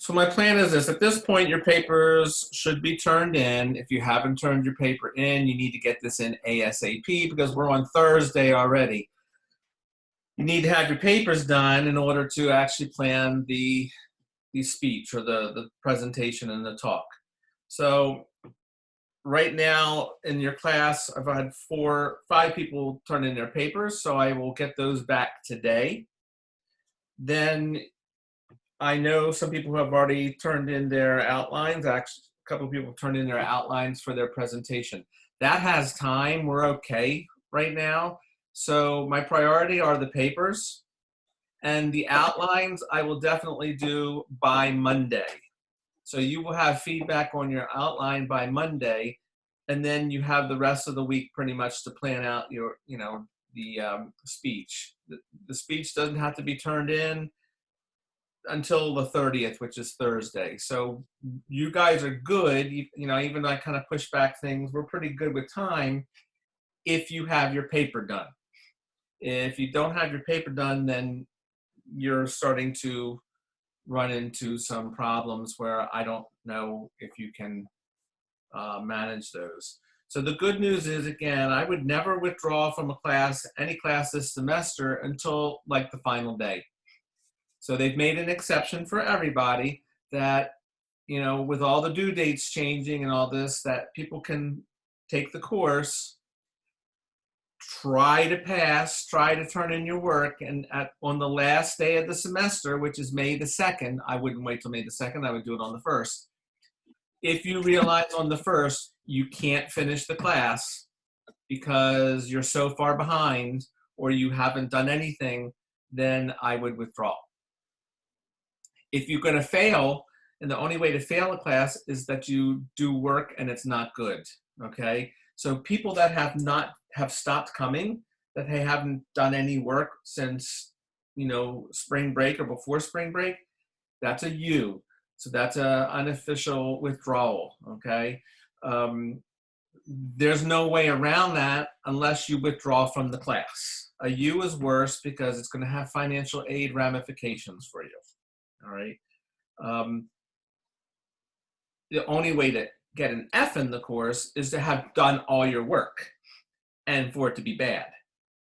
So my plan is this: at this point, your papers should be turned in. If you haven't turned your paper in, you need to get this in ASAP because we're on Thursday already. You need to have your papers done in order to actually plan the speech or the presentation and the talk. So right now in your class, I've had 5 people turn in their papers, so I will get those back today. Then I know some people who have already turned in their outlines. Actually, a couple of people turned in their outlines for their presentation. That has time. We're okay right now. So my priority are the papers, and the outlines I will definitely do by Monday. So you will have feedback on your outline by Monday, and then you have the rest of the week pretty much to plan out your, the speech. The speech doesn't have to be turned in until the 30th, which is Thursday. So you guys are good. Even though I kind of push back things, we're pretty good with time if you have your paper done. If you don't have your paper done, then you're starting to run into some problems where I don't know if you can manage those. So the good news is, again, I would never withdraw from any class this semester until like the final day. So they've made an exception for everybody that, with all the due dates changing and all this, that people can take the course, try to pass, try to turn in your work, and on the last day of the semester, which is May the 2nd, I wouldn't wait till May the 2nd, I would do it on the 1st. If you realize on the 1st you can't finish the class because you're so far behind or you haven't done anything, then I would withdraw. If you're going to fail, and the only way to fail a class is that you do work and it's not good, okay? So people that have stopped coming, that they haven't done any work since, spring break or before spring break, that's a U. So that's an unofficial withdrawal, okay? There's no way around that unless you withdraw from the class. A U is worse because it's going to have financial aid ramifications for you. All right. The only way to get an F in the course is to have done all your work and for it to be bad.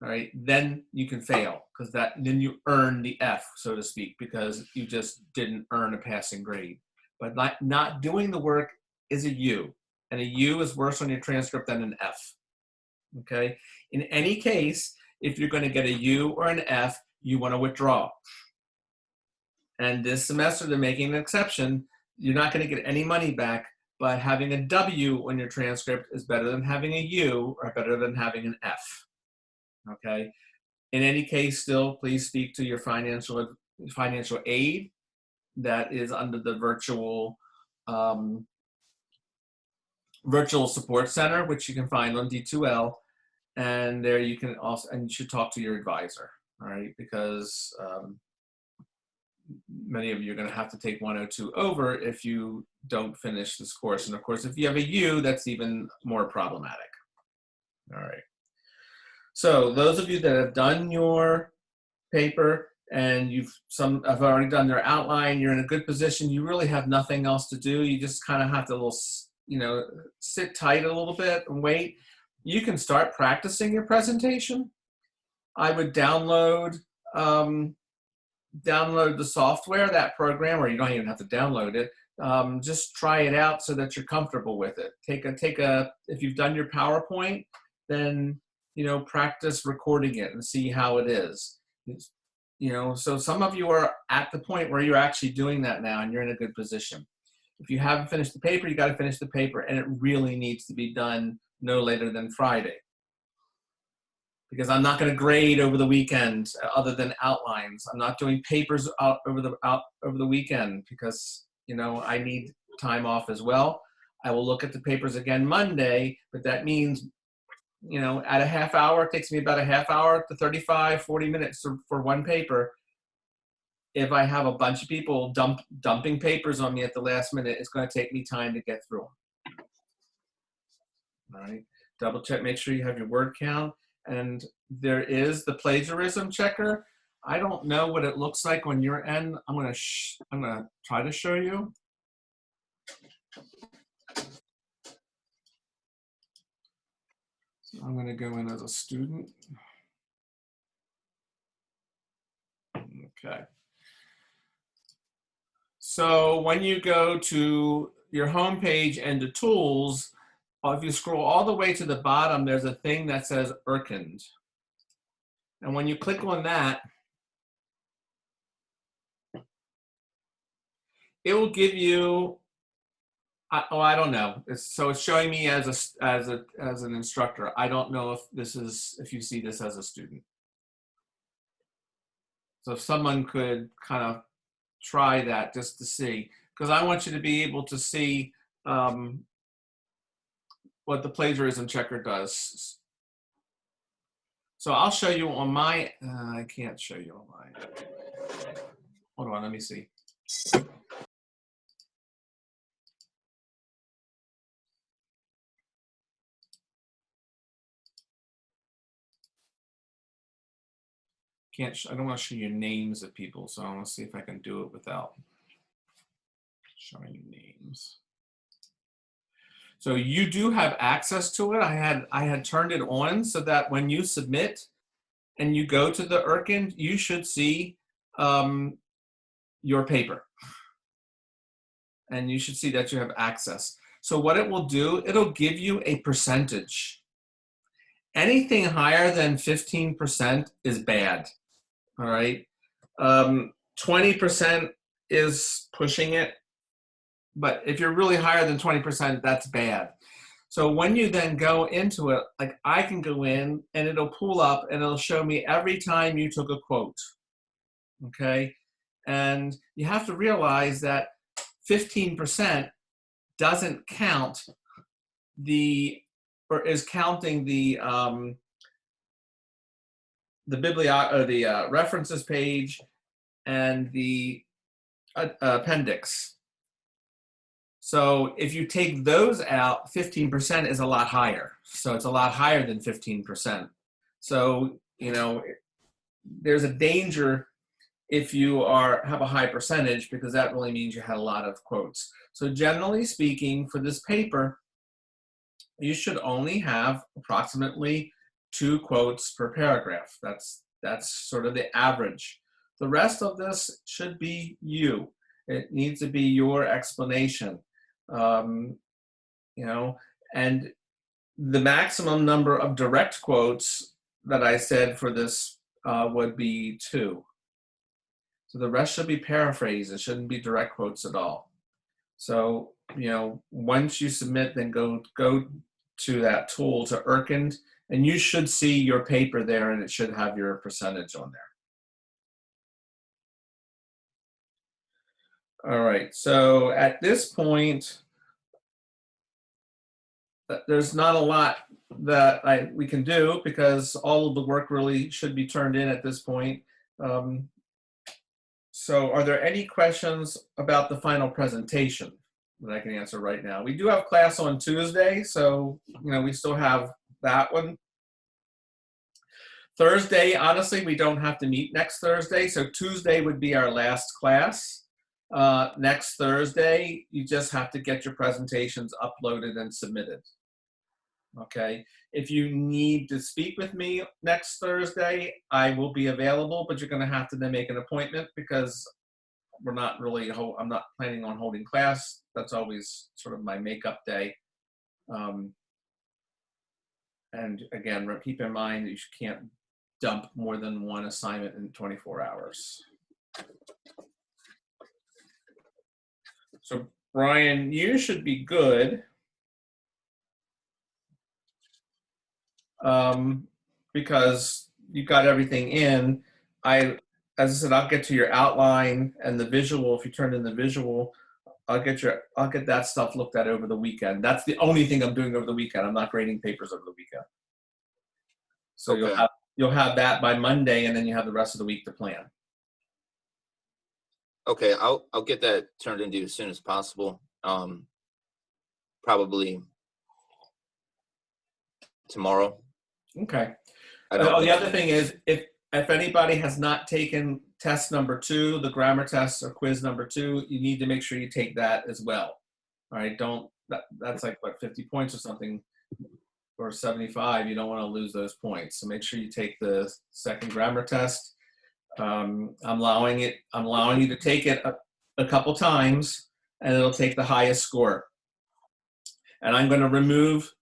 All right. Then you can fail because then you earn the F, so to speak, because you just didn't earn a passing grade. But not doing the work is a U, and a U is worse on your transcript than an F. Okay. In any case, if you're going to get a U or an F, you want to withdraw. And this semester, they're making an exception. You're not going to get any money back, but having a W on your transcript is better than having a U or better than having an F. Okay? In any case, still, please speak to your financial aid that is under the virtual support center, which you can find on D2L. And there you can also, and you should talk to your advisor, all right? Because many of you are going to have to take 102 over if you don't finish this course. And of course, if you have a U, that's even more problematic. All right. So those of you that have done your paper and have already done their outline, you're in a good position. You really have nothing else to do. You just kind of have to sit tight a little bit and wait. You can start practicing your presentation. I would download the software, that program, or you don't even have to download it. Just try it out so that you're comfortable with it. If you've done your PowerPoint, then, practice recording it and see how it is. So some of you are at the point where you're actually doing that now and you're in a good position. If you haven't finished the paper, you got to finish the paper, and it really needs to be done no later than Friday. Because I'm not going to grade over the weekend other than outlines. I'm not doing papers over the weekend because, I need time off as well. I will look at the papers again Monday, but that means, at a half hour, it takes me about a half hour to 35, 40 minutes for one paper. If I have a bunch of people dumping papers on me at the last minute, it's going to take me time to get through them. All right. Double check, make sure you have your word count. And there is the plagiarism checker. I don't know what it looks like on your end. I'm gonna try to show you. So I'm gonna go in as a student. Okay. So when you go to your home page and to tools, if you scroll all the way to the bottom, there's a thing that says ENG. And when you click on that, it will give you, I don't know. So it's showing me as an instructor. I don't know if you see this as a student. So if someone could kind of try that just to see, because I want you to be able to see what the plagiarism checker does. So I'll show you on my, I can't show you on mine. Hold on, let me see. I don't want to show you names of people, so I want to see if I can do it without showing you names. So you do have access to it. I had turned it on so that when you submit and you go to the ENG, you should see your paper. And you should see that you have access. So what it will do, it'll give you a percentage. Anything higher than 15% is bad. All right. 20% is pushing it. But if you're really higher than 20%, that's bad. So when you then go into it, like I can go in and it'll pull up and it'll show me every time you took a quote. Okay. And you have to realize that 15% doesn't count or is counting the references page and the appendix. So if you take those out, 15% is a lot higher. So it's a lot higher than 15%. So, there's a danger if you have a high percentage, because that really means you had a lot of quotes. So generally speaking, for this paper, you should only have approximately 2 quotes per paragraph. That's sort of the average. The rest of this should be you. It needs to be your explanation. And the maximum number of direct quotes that I said for this would be 2. So the rest should be paraphrased. It shouldn't be direct quotes at all. So, once you submit, then go to that tool to ENG, and you should see your paper there, and it should have your percentage on there. All right, so at this point, there's not a lot that we can do, because all of the work really should be turned in at this point. So are there any questions about the final presentation that I can answer right now? We do have class on Tuesday, so we still have that one. Thursday, honestly, we don't have to meet next Thursday, so Tuesday would be our last class. Next Thursday, you just have to get your presentations uploaded and submitted. Okay, if you need to speak with me next Thursday, I will be available, but you're going to have to then make an appointment, because I'm not planning on holding class. That's always sort of my makeup day. And again, keep in mind that you can't dump more than one assignment in 24 hours. So Brian, you should be good. Because you've got everything in. As I said, I'll get to your outline and the visual. If you turn in the visual, I'll get that stuff looked at over the weekend. That's the only thing I'm doing over the weekend. I'm not grading papers over the weekend. So okay. You'll have that by Monday, and then you have the rest of the week to plan. Okay, I'll get that turned into as soon as possible. Probably tomorrow. Okay. The other thing is, if if anybody has not taken test number 2, the grammar test or quiz number 2, you need to make sure you take that as well. All right, that's like what, 50 points or something, or 75. You don't want to lose those points. So make sure you take the second grammar test. I'm allowing you to take it a couple times, and it'll take the highest score. And I'm going to remove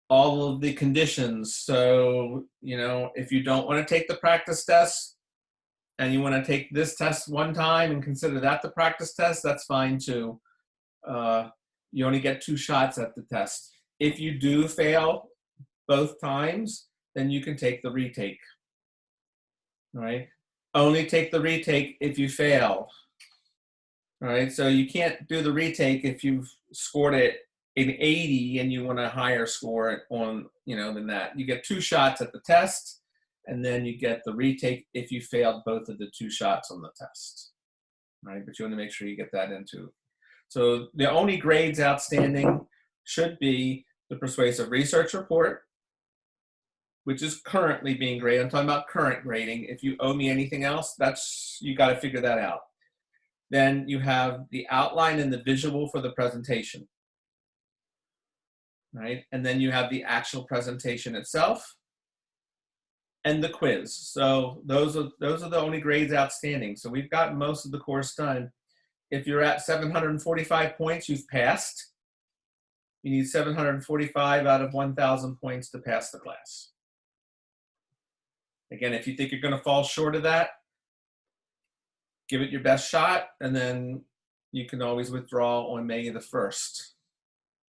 all of the conditions. So, if you don't want to take the practice test and you want to take this test one time and consider that the practice test, that's fine too. You only get 2 shots at the test. If you do fail both times, then you can take the retake. All right? Only take the retake if you fail. All right? So you can't do the retake if you've scored it in 80 and you want a higher score on, than that. You get 2 shots at the test, and then you get the retake if you failed both of the 2 shots on the test. Right? But you want to make sure you get that into. So the only grades outstanding should be the persuasive research report, which is currently being graded. I'm talking about current grading. If you owe me anything else, you got to figure that out. Then you have the outline and the visual for the presentation. Right? And then you have the actual presentation itself and the quiz. So those are the only grades outstanding. So we've got most of the course done. If you're at 745 points, you've passed. You need 745 out of 1,000 points to pass the class. Again, if you think you're going to fall short of that, give it your best shot, and then you can always withdraw on May the 1st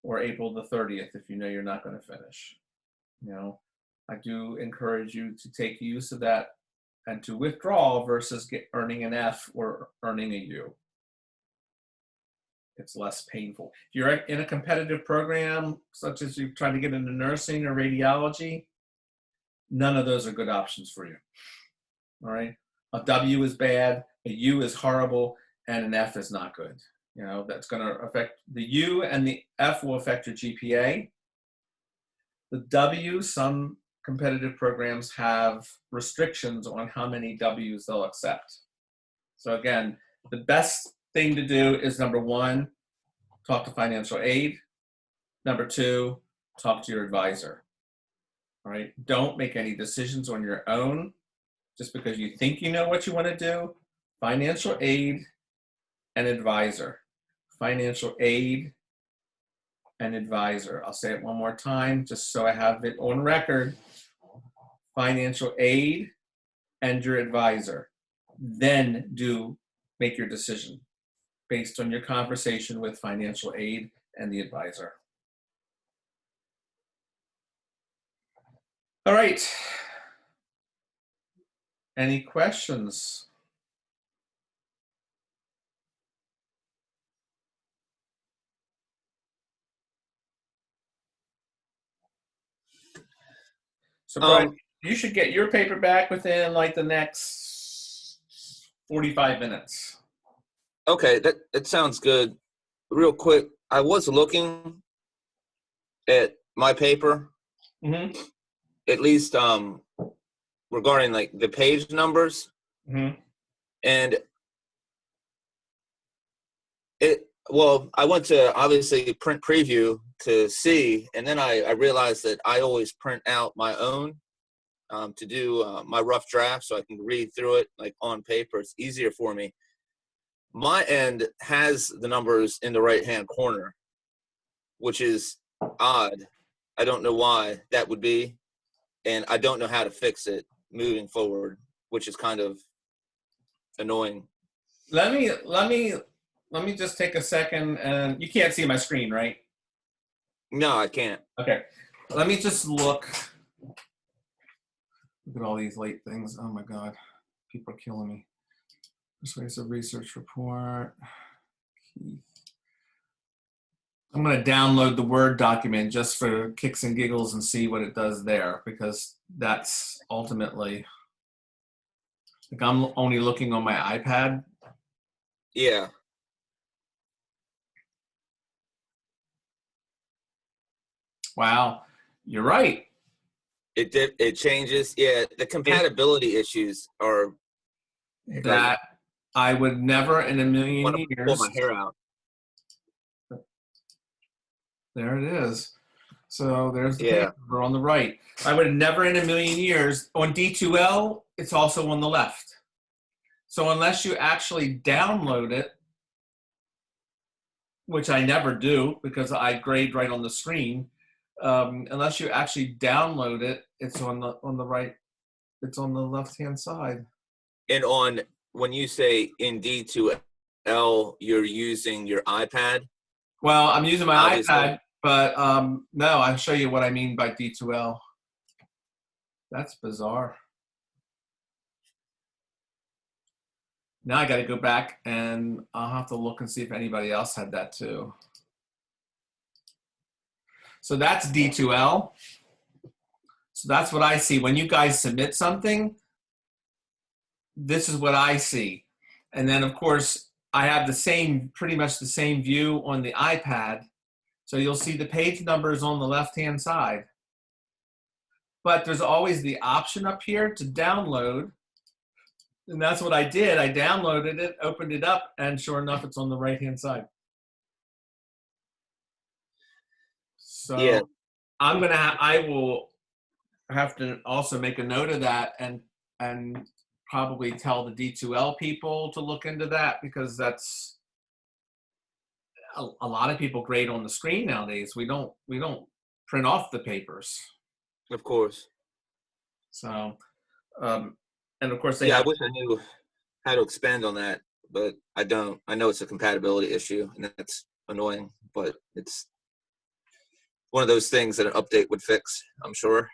or April the 30th if you know you're not going to finish. I do encourage you to take use of that and to withdraw versus earning an F or earning a U. It's less painful. If you're in a competitive program, such as you're trying to get into nursing or radiology, none of those are good options for you. All right? A W is bad, a U is horrible, and an F is not good. That's going to affect the U, and the F will affect your GPA. The W, some competitive programs have restrictions on how many W's they'll accept. So again, the best thing to do is, number 1, talk to financial aid. Number 2, talk to your advisor. All right? Don't make any decisions on your own just because you think you know what you want to do. Financial aid and advisor. Financial aid and advisor. I'll say it one more time just so I have it on record. Financial aid and your advisor. Then make your decision based on your conversation with financial aid and the advisor. All right. Any questions? So Brian, you should get your paper back within like the next 45 minutes. Okay, that sounds good. Real quick, I was looking at my paper, at least regarding like the page numbers, and I went to obviously print preview to see, and then I realized that I always print out my own to do my rough draft so I can read through it like on paper. It's easier for me. My end has the numbers in the right-hand corner, which is odd. I don't know why that would be, and I don't know how to fix it moving forward, which is kind of annoying. Let me just take a second, and you can't see my screen, right? No, I can't. Okay. Let me just look. Look at all these late things. Oh my God. People are killing me. Persuasive research report. I'm going to download the Word document just for kicks and giggles and see what it does there, because that's ultimately, like, I'm only looking on my iPad. Yeah. Wow. You're right. It changes. Yeah, the compatibility issues are like, That I would never in a million want to pull my years. hair out. There it is. So there's the Yeah. paper on the right. I would have never in a million years. On D2L, it's also on the left. So unless you actually download it, which I never do because I grade right on the screen, unless you actually download it, it's on the right. It's on the left-hand side. And when you say in D2L, you're using your iPad. Well, I'm using my Obviously. iPad, but no, I'll show you what I mean by D2L. That's bizarre. Now I got to go back and I'll have to look and see if anybody else had that too. So that's D2L. So that's what I see. When you guys submit something, this is what I see. And then of course, I have pretty much the same view on the iPad. So you'll see the page numbers on the left-hand side. But there's always the option up here to download. And that's what I did. I downloaded it, opened it up, and sure enough, it's on the right-hand side. So Yeah. I will have to also make a note of that and probably tell the D2L people to look into that, because that's a lot of people grade on the screen nowadays. We don't print off the papers. Of course. So, and of course they Yeah, I have. wish I knew how to expand on that, but I don't. I know it's a compatibility issue, and that's annoying, but it's one of those things that an update would fix, I'm sure.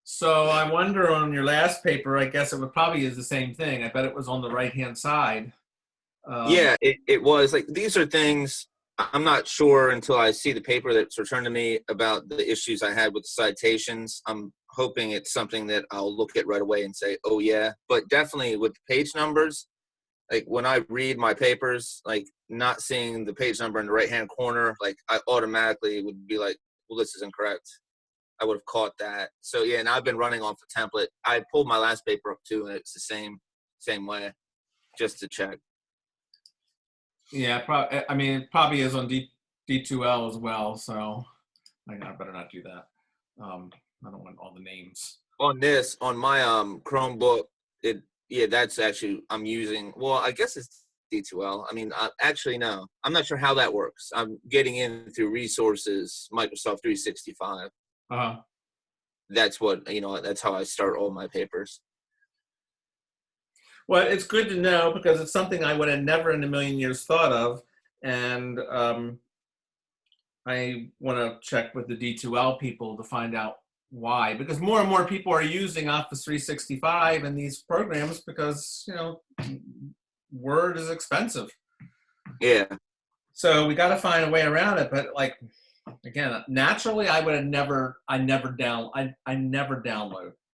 So I wonder on your last paper, I guess it would probably is the same thing. I bet it was on the right-hand side. Yeah, it was like, these are things I'm not sure until I see the paper that's returned to me about the issues I had with the citations. I'm hoping it's something that I'll look at right away and say, oh yeah, but definitely with the page numbers, like when I read my papers, like not seeing the page number in the right-hand corner, like I automatically would be like, well, this is incorrect. I would have caught that. So yeah, and I've been running off the template. I pulled my last paper up too, and it's the same way, just to check. Yeah, I mean, it probably is on D2L as well. So I better not do that. I don't want all the names. On my Chromebook, that's actually, I'm using, well, I guess it's D2L. I mean, actually, no, I'm not sure how that works. I'm getting in through resources, Microsoft 365. That's what, that's how I start all my papers. Well, it's good to know because it's something I would have never in a million years thought of. And I want to check with the D2L people to find out why, because more and more people are using Office 365 and these programs because, Word is expensive. Yeah. So we got to find a way around it. But like, again, naturally, I never download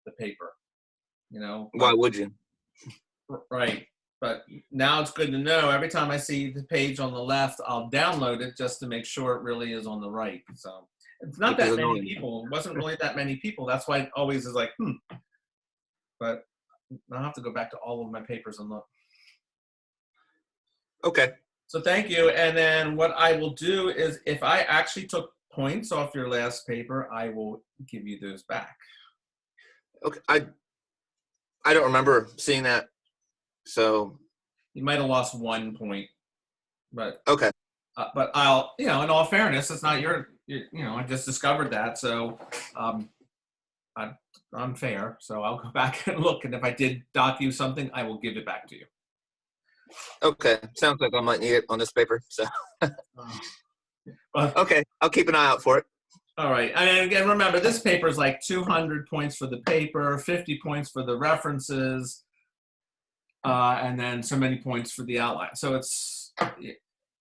the paper, Why would you? Right. But now it's good to know. Every time I see the page on the left, I'll download it just to make sure it really is on the right. So it's not that many people. It wasn't really that many people. That's why it always is like, But I'll have to go back to all of my papers and look. Okay. So thank you. And then what I will do is if I actually took points off your last paper, I will give you those back. Okay. I don't remember seeing that. So you might have lost 1 point, but okay. But I'll, in all fairness, it's not I just discovered that, so I'm fair. So I'll go back and look, and if I did dock you something, I will give it back to you. Okay, sounds like I might need it on this paper. So okay, I'll keep an eye out for it. All right, and again, remember this paper is like 200 points for the paper, 50 points for the references. And then so many points for the outline. So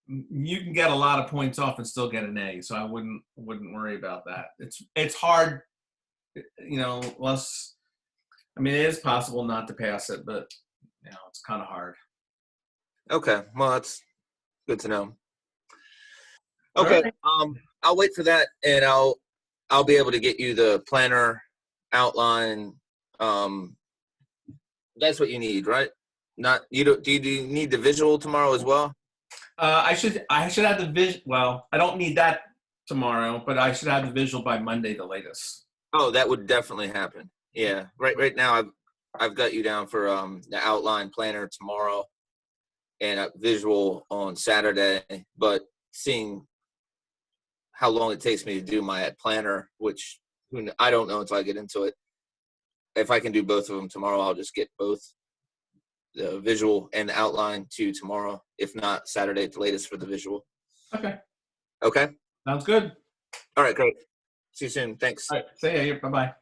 you can get a lot of points off and still get an A. So I wouldn't worry about that. It's hard, unless, it is possible not to pass it, but it's kind of hard. Okay, well that's good to know. Okay, right. I'll wait for that, and I'll be able to get you the planner outline. That's what you need, right? Not you. Do you need the visual tomorrow as well? I should have the vision. Well, I don't need that tomorrow, but I should have the visual by Monday, the latest. Oh, that would definitely happen. Yeah. Right now I've got you down for the outline planner tomorrow and a visual on Saturday, but seeing how long it takes me to do my planner, which I don't know until I get into it. If I can do both of them tomorrow, I'll just get both the visual and the outline to tomorrow. If not, Saturday at the latest for the visual. Okay. Okay. Sounds good. All right, great. See you soon. Thanks. All right. See ya. Bye bye.